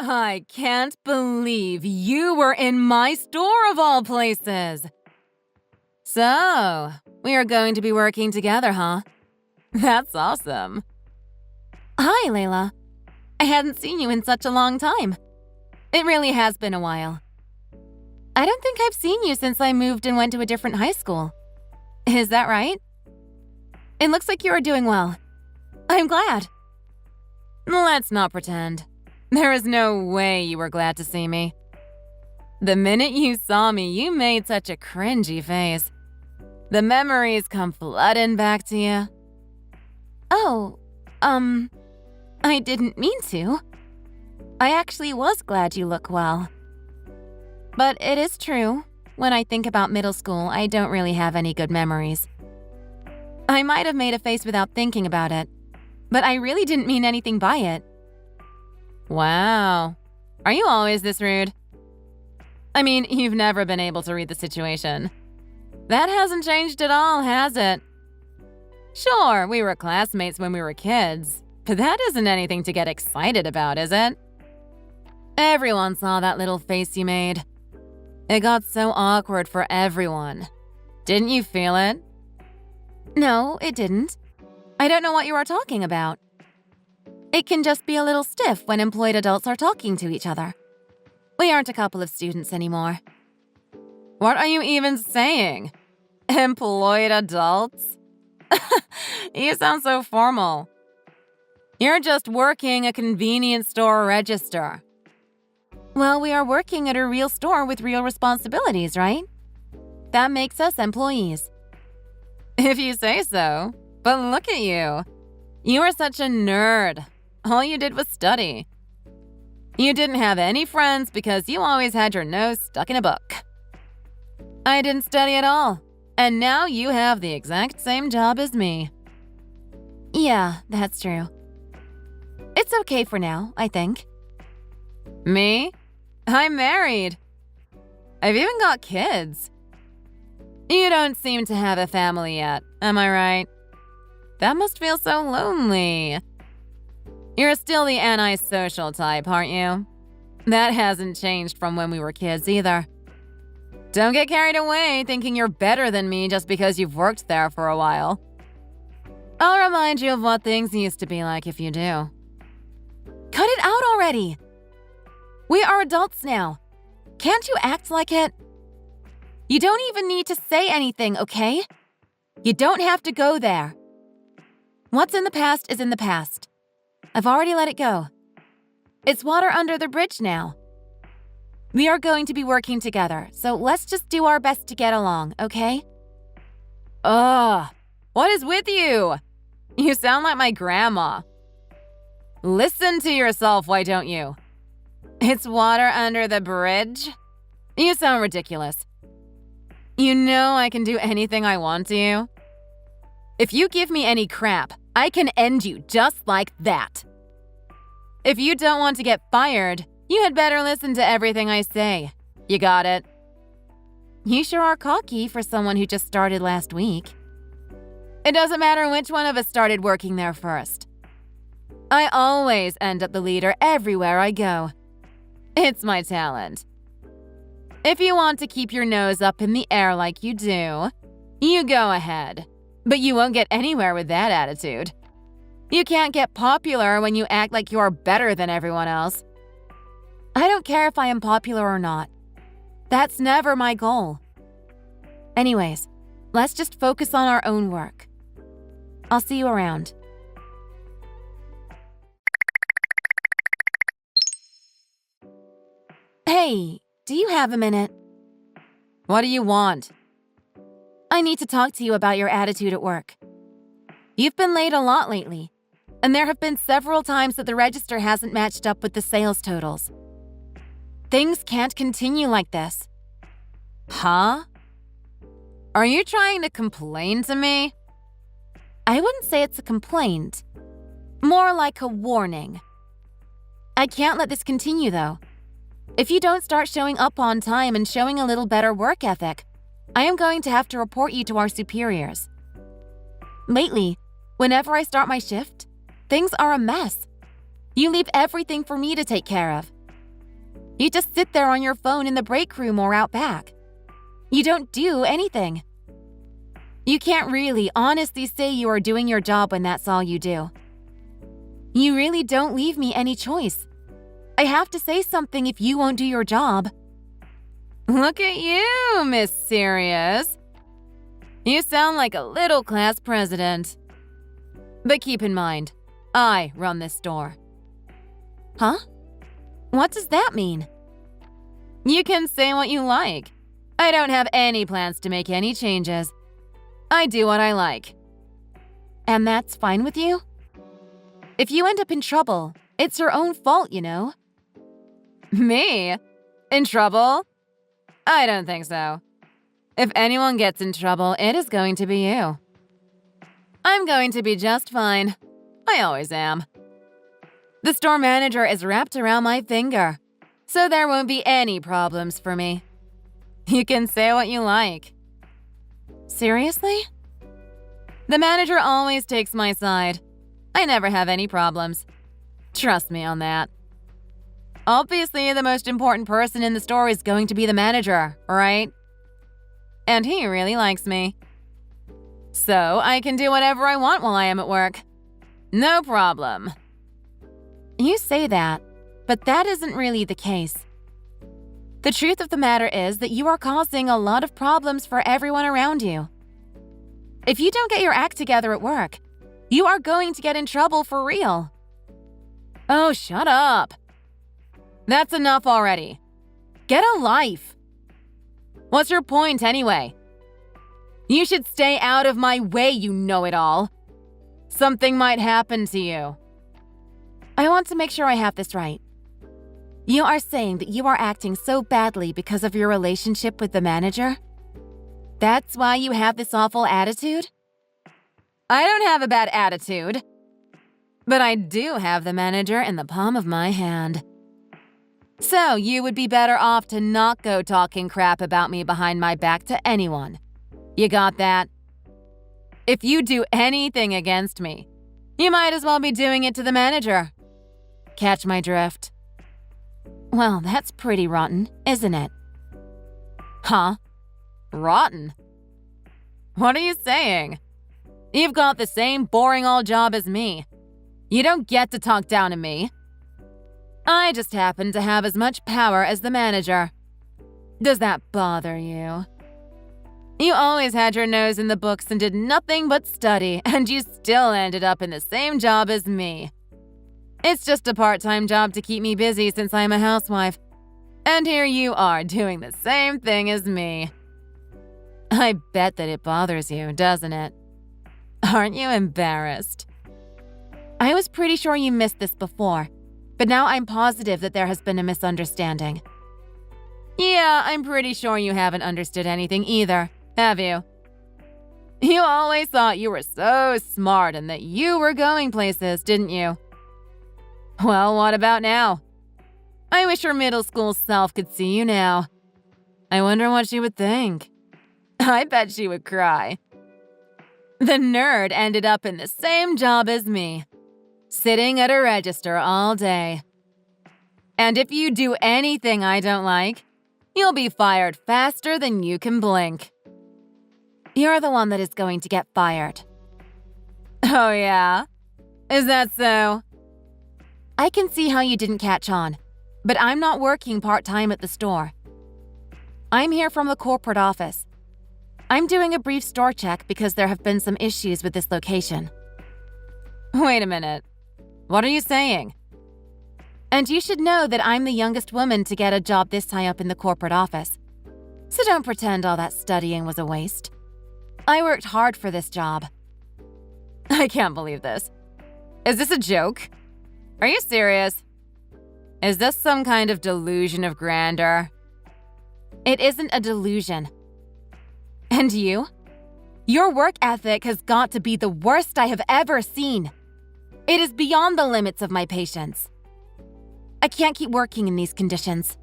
I can't believe you were in my store of all places. So, we are going to be working together, huh? That's awesome. Hi, Layla. I hadn't seen you in such a long time. It really has been a while. I don't think I've seen you since I moved and went to a different high school. Is that right? It looks like you are doing well. I'm glad. Let's not pretend. There is no way you were glad to see me. The minute you saw me, you made such a cringy face. The memories come flooding back to you. Oh, I didn't mean to. I actually was glad you look well. But it is true. When I think about middle school, I don't really have any good memories. I might have made a face without thinking about it, but I really didn't mean anything by it. Wow. Are you always this rude? I mean, you've never been able to read the situation. That hasn't changed at all, has it? Sure, we were classmates when we were kids, but that isn't anything to get excited about, is it? Everyone saw that little face you made. It got so awkward for everyone. Didn't you feel it? No, it didn't. I don't know what you are talking about. It can just be a little stiff when employed adults are talking to each other. We aren't a couple of students anymore. What are you even saying? Employed adults? You sound so formal. You're just working a convenience store register. Well, we are working at a real store with real responsibilities, right? That makes us employees. If you say so. But look at you. You are such a nerd. All you did was study. You didn't have any friends because you always had your nose stuck in a book. I didn't study at all, and now you have the exact same job as me. Yeah, that's true. It's okay for now, I think. Me? I'm married. I've even got kids. You don't seem to have a family yet, am I right? That must feel so lonely. You're still the antisocial type, aren't you? That hasn't changed from when we were kids either. Don't get carried away thinking you're better than me just because you've worked there for a while. I'll remind you of what things used to be like if you do. Cut it out already! We are adults now. Can't you act like it? You don't even need to say anything, okay? You don't have to go there. What's in the past is in the past. I've already let it go. It's water under the bridge now. We are going to be working together, so let's just do our best to get along, okay? Ugh, what is with you? You sound like my grandma. Listen to yourself, why don't you? It's water under the bridge? You sound ridiculous. You know I can do anything I want to. If you give me any crap, I can end you just like that. If you don't want to get fired, you had better listen to everything I say. You got it? You sure are cocky for someone who just started last week. It doesn't matter which one of us started working there first. I always end up the leader everywhere I go. It's my talent. If you want to keep your nose up in the air like you do, you go ahead. But you won't get anywhere with that attitude. You can't get popular when you act like you're better than everyone else. I don't care if I am popular or not. That's never my goal. Anyways, let's just focus on our own work. I'll see you around. Hey, do you have a minute? What do you want? I need to talk to you about your attitude at work. You've been late a lot lately, and there have been several times that the register hasn't matched up with the sales totals. Things can't continue like this. Huh? Are you trying to complain to me? I wouldn't say it's a complaint. More like a warning. I can't let this continue, though. If you don't start showing up on time and showing a little better work ethic, I am going to have to report you to our superiors. Lately, whenever I start my shift, things are a mess. You leave everything for me to take care of, You just sit there on your phone in the break room or out back. You don't do anything. You can't really honestly say you are doing your job when that's all you do. You really don't leave me any choice. I have to say something if you won't do your job. Look at you, Miss Serious. You sound like a little class president. But keep in mind, I run this store. Huh? What does that mean? You can say what you like. I don't have any plans to make any changes. I do what I like. And that's fine with you? If you end up in trouble, it's your own fault, you know. Me? In trouble? I don't think so. If anyone gets in trouble, it is going to be you. I'm going to be just fine. I always am. The store manager is wrapped around my finger, so there won't be any problems for me. You can say what you like. Seriously? The manager always takes my side. I never have any problems. Trust me on that. Obviously, the most important person in the store is going to be the manager, right? And he really likes me. So I can do whatever I want while I am at work. No problem. You say that, but that isn't really the case. The truth of the matter is that you are causing a lot of problems for everyone around you. If you don't get your act together at work, you are going to get in trouble for real. Oh, shut up. That's enough already. Get a life. What's your point anyway? You should stay out of my way, you know-it-all. Something might happen to you. I want to make sure I have this right. You are saying that you are acting so badly because of your relationship with the manager? That's why you have this awful attitude? I don't have a bad attitude. But I do have the manager in the palm of my hand. So you would be better off to not go talking crap about me behind my back to anyone. You got that? If you do anything against me, you might as well be doing it to the manager. Catch my drift? Well, that's pretty rotten, isn't it? Huh? Rotten? What are you saying? You've got the same boring old job as me. You don't get to talk down to me. I just happen to have as much power as the manager. Does that bother you? You always had your nose in the books and did nothing but study, and you still ended up in the same job as me. It's just a part-time job to keep me busy since I'm a housewife. And here you are doing the same thing as me. I bet that it bothers you, doesn't it? Aren't you embarrassed? I was pretty sure you missed this before, but now I'm positive that there has been a misunderstanding. Yeah, I'm pretty sure you haven't understood anything either, have you? You always thought you were so smart and that you were going places, didn't you? Well, what about now? I wish your middle school self could see you now. I wonder what she would think. I bet she would cry. The nerd ended up in the same job as me, sitting at a register all day. And if you do anything I don't like, you'll be fired faster than you can blink. You're the one that is going to get fired. Oh yeah? Is that so? I can see how you didn't catch on, but I'm not working part-time at the store. I'm here from the corporate office. I'm doing a brief store check because there have been some issues with this location. Wait a minute. What are you saying? And you should know that I'm the youngest woman to get a job this high up in the corporate office. So don't pretend all that studying was a waste. I worked hard for this job. I can't believe this. Is this a joke? Are you serious? Is this some kind of delusion of grandeur? It isn't a delusion. And you? Your work ethic has got to be the worst I have ever seen. It is beyond the limits of my patience. I can't keep working in these conditions.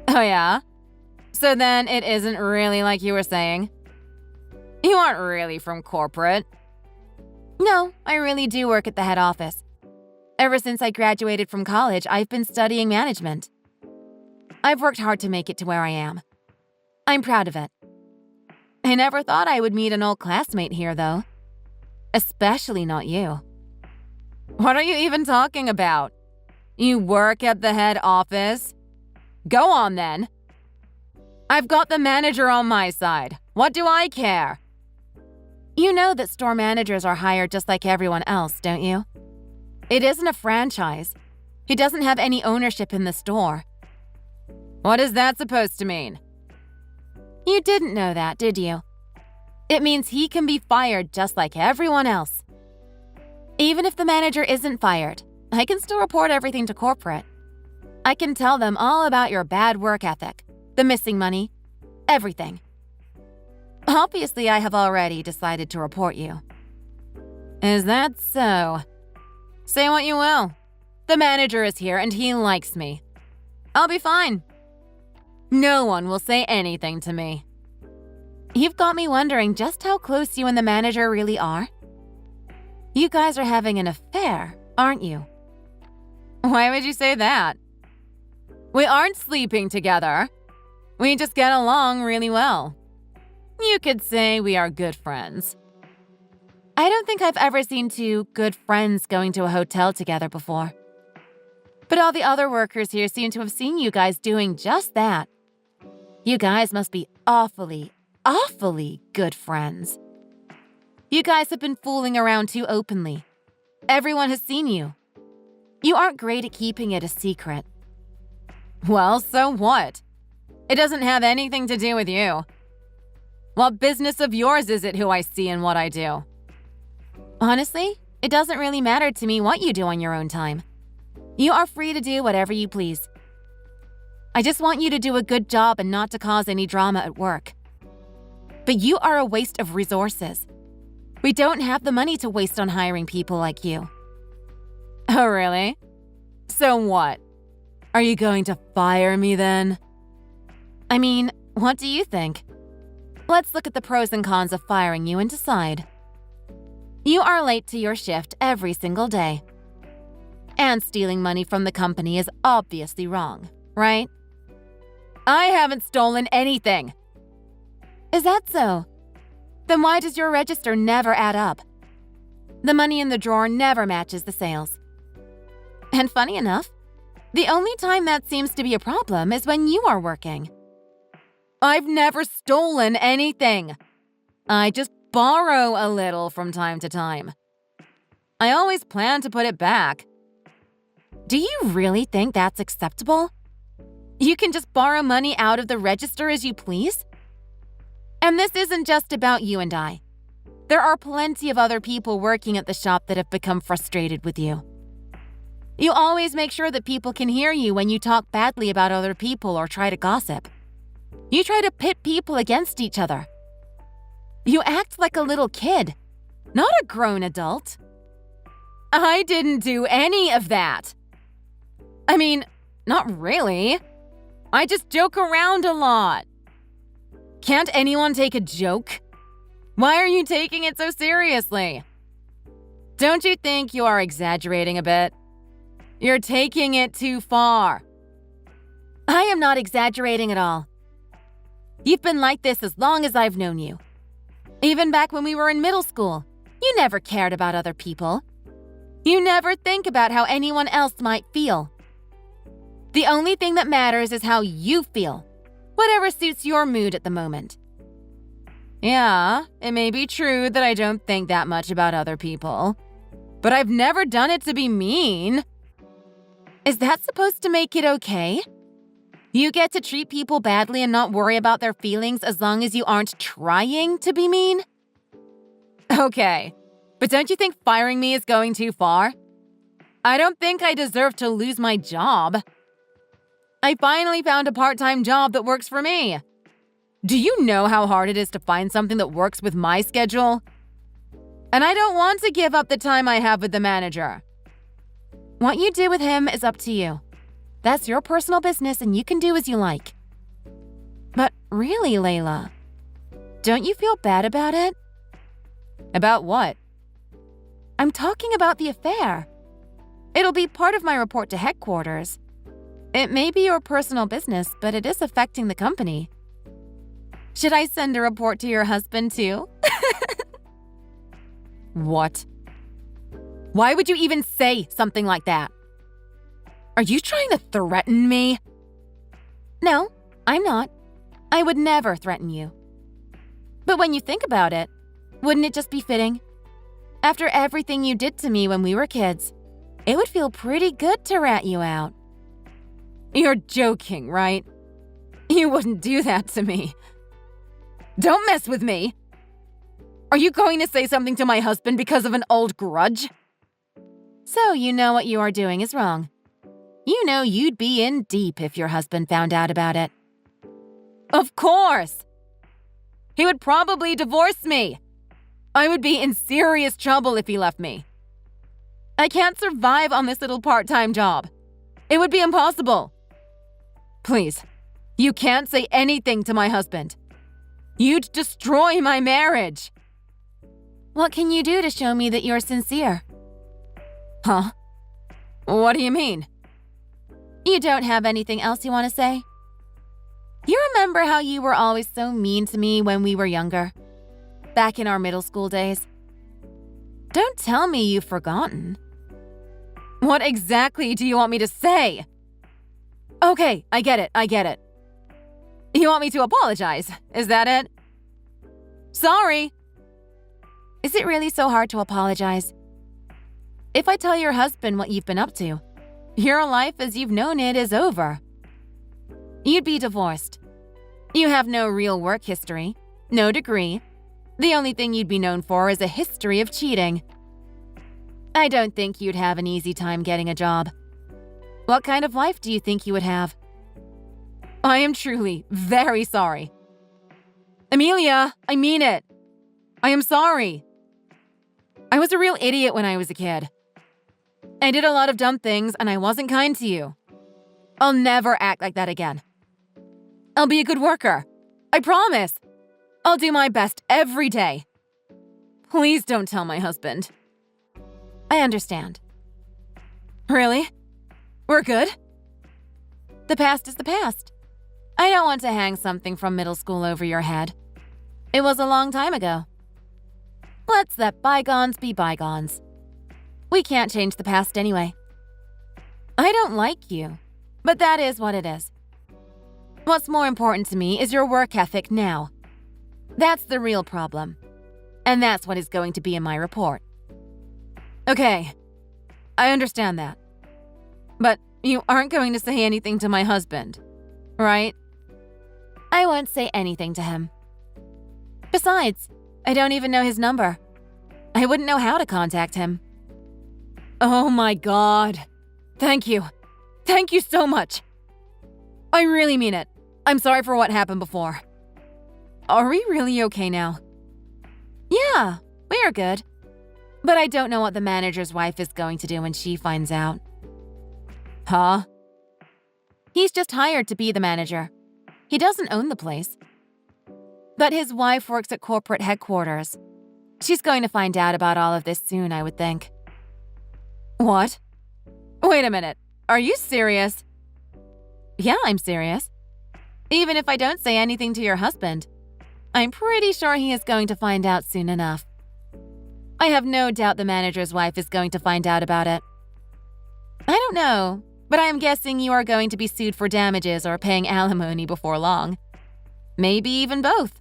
Oh yeah? So then it isn't really like you were saying? You aren't really from corporate. No, I really do work at the head office. Ever since I graduated from college, I've been studying management. I've worked hard to make it to where I am. I'm proud of it. I never thought I would meet an old classmate here, though. Especially not you. What are you even talking about? You work at the head office? Go on, then. I've got the manager on my side. What do I care? You know that store managers are hired just like everyone else, don't you? It isn't a franchise. He doesn't have any ownership in the store. What is that supposed to mean? You didn't know that, did you? It means he can be fired just like everyone else. Even if the manager isn't fired, I can still report everything to corporate. I can tell them all about your bad work ethic, the missing money, everything. Obviously, I have already decided to report you. Is that so? Say what you will. The manager is here and he likes me. I'll be fine. No one will say anything to me. You've got me wondering just how close you and the manager really are. You guys are having an affair, aren't you? Why would you say that? We aren't sleeping together. We just get along really well. You could say we are good friends. I don't think I've ever seen two good friends going to a hotel together before. But all the other workers here seem to have seen you guys doing just that. You guys must be awfully good friends. You guys have been fooling around too openly. Everyone has seen you. You aren't great at keeping it a secret. Well, so what? It doesn't have anything to do with you. What business of yours is it who I see and what I do? Honestly, it doesn't really matter to me what you do on your own time. You are free to do whatever you please. I just want you to do a good job and not to cause any drama at work. But you are a waste of resources. We don't have the money to waste on hiring people like you. Oh, really? So what? Are you going to fire me then? I mean, what do you think? Let's look at the pros and cons of firing you and decide. You are late to your shift every single day. And stealing money from the company is obviously wrong, right? I haven't stolen anything. Is that so? Then why does your register never add up? The money in the drawer never matches the sales. And funny enough, the only time that seems to be a problem is when you are working. I've never stolen anything. I just borrow a little from time to time. I always plan to put it back. Do you really think that's acceptable? You can just borrow money out of the register as you please? And this isn't just about you and I. There are plenty of other people working at the shop that have become frustrated with you. You always make sure that people can hear you when you talk badly about other people or try to gossip. You try to pit people against each other. You act like a little kid, not a grown adult. I didn't do any of that. I mean, not really. I just joke around a lot. Can't anyone take a joke? Why are you taking it so seriously? Don't you think you are exaggerating a bit? You're taking it too far. I am not exaggerating at all. You've been like this as long as I've known you. Even back when we were in middle school, you never cared about other people. You never think about how anyone else might feel. The only thing that matters is how you feel, whatever suits your mood at the moment. Yeah, it may be true that I don't think that much about other people, but I've never done it to be mean. Is that supposed to make it okay? You get to treat people badly and not worry about their feelings as long as you aren't trying to be mean? Okay, but don't you think firing me is going too far? I don't think I deserve to lose my job. I finally found a part-time job that works for me. Do you know how hard it is to find something that works with my schedule? And I don't want to give up the time I have with the manager. What you do with him is up to you. That's your personal business and you can do as you like. But really, Layla, don't you feel bad about it? About what? I'm talking about the affair. It'll be part of my report to headquarters. It may be your personal business, but it is affecting the company. Should I send a report to your husband too? What? Why would you even say something like that? Are you trying to threaten me? No, I'm not. I would never threaten you. But when you think about it, wouldn't it just be fitting? After everything you did to me when we were kids, it would feel pretty good to rat you out. You're joking, right? You wouldn't do that to me. Don't mess with me. Are you going to say something to my husband because of an old grudge? So you know what you are doing is wrong. You know you'd be in deep if your husband found out about it. Of course! He would probably divorce me. I would be in serious trouble if he left me. I can't survive on this little part-time job. It would be impossible. Please, you can't say anything to my husband. You'd destroy my marriage. What can you do to show me that you're sincere? Huh? What do you mean? You don't have anything else you want to say? You remember how you were always so mean to me when we were younger? Back in our middle school days? Don't tell me you've forgotten. What exactly do you want me to say? Okay, I get it. You want me to apologize, is that it? Sorry. Is it really so hard to apologize? If I tell your husband what you've been up to, your life as you've known it is over. You'd be divorced. You have no real work history, no degree. The only thing you'd be known for is a history of cheating. I don't think you'd have an easy time getting a job. What kind of life do you think you would have? I am truly very sorry. Amelia, I mean it. I am sorry. I was a real idiot when I was a kid. I did a lot of dumb things and I wasn't kind to you. I'll never act like that again. I'll be a good worker. I promise. I'll do my best every day. Please don't tell my husband. I understand. Really? We're good? The past is the past. I don't want to hang something from middle school over your head. It was a long time ago. Let's let bygones be bygones. We can't change the past anyway. I don't like you, but that is what it is. What's more important to me is your work ethic now. That's the real problem. And that's what is going to be in my report. Okay, I understand that. But you aren't going to say anything to my husband, right? I won't say anything to him. Besides, I don't even know his number. I wouldn't know how to contact him. Oh my God. Thank you. Thank you so much. I really mean it. I'm sorry for what happened before. Are we really okay now? Yeah, we are good. But I don't know what the manager's wife is going to do when she finds out. Huh? He's just hired to be the manager. He doesn't own the place. But his wife works at corporate headquarters. She's going to find out about all of this soon, I would think. What? Wait a minute. Are you serious? Yeah, I'm serious. Even if I don't say anything to your husband, I'm pretty sure he is going to find out soon enough. I have no doubt the manager's wife is going to find out about it. I don't know, but I am guessing you are going to be sued for damages or paying alimony before long. Maybe even both.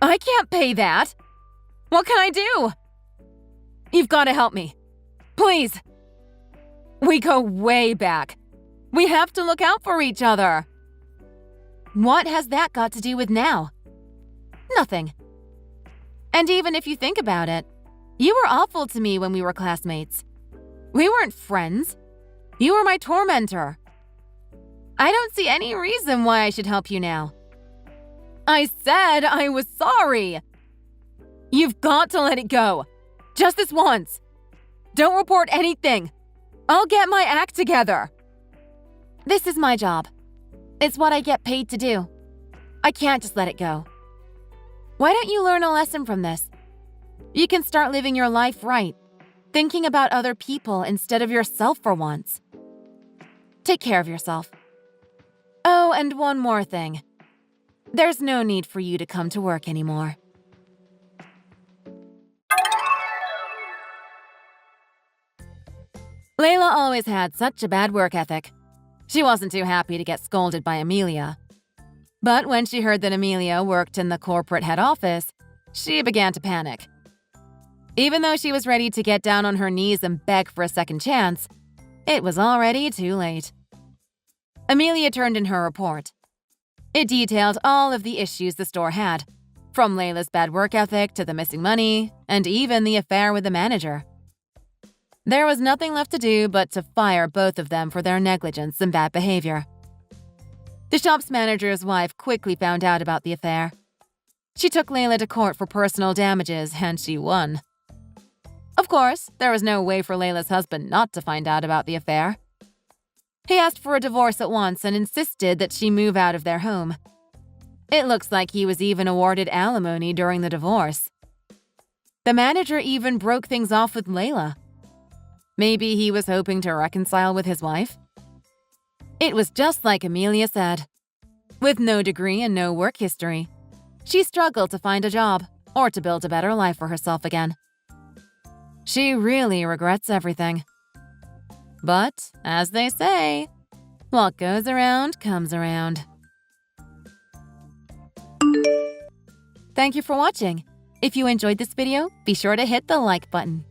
I can't pay that. What can I do? You've got to help me. Please. We go way back. We have to look out for each other. What has that got to do with now? Nothing. And even if you think about it, you were awful to me when we were classmates. We weren't friends. You were my tormentor. I don't see any reason why I should help you now. I said I was sorry. You've got to let it go. Just this once. Don't report anything. I'll get my act together. This is my job. It's what I get paid to do. I can't just let it go. Why don't you learn a lesson from this? You can start living your life right, thinking about other people instead of yourself for once. Take care of yourself. Oh, and one more thing. There's no need for you to come to work anymore. Layla always had such a bad work ethic. She wasn't too happy to get scolded by Amelia. But when she heard that Amelia worked in the corporate head office, she began to panic. Even though she was ready to get down on her knees and beg for a second chance, it was already too late. Amelia turned in her report. It detailed all of the issues the store had, from Layla's bad work ethic to the missing money, and even the affair with the manager. There was nothing left to do but to fire both of them for their negligence and bad behavior. The shop's manager's wife quickly found out about the affair. She took Layla to court for personal damages, and she won. Of course, there was no way for Layla's husband not to find out about the affair. He asked for a divorce at once and insisted that she move out of their home. It looks like he was even awarded alimony during the divorce. The manager even broke things off with Layla. Maybe he was hoping to reconcile with his wife? It was just like Amelia said. With no degree and no work history, she struggled to find a job or to build a better life for herself again. She really regrets everything. But, as they say, what goes around comes around. Thank you for watching. If you enjoyed this video, be sure to hit the like button.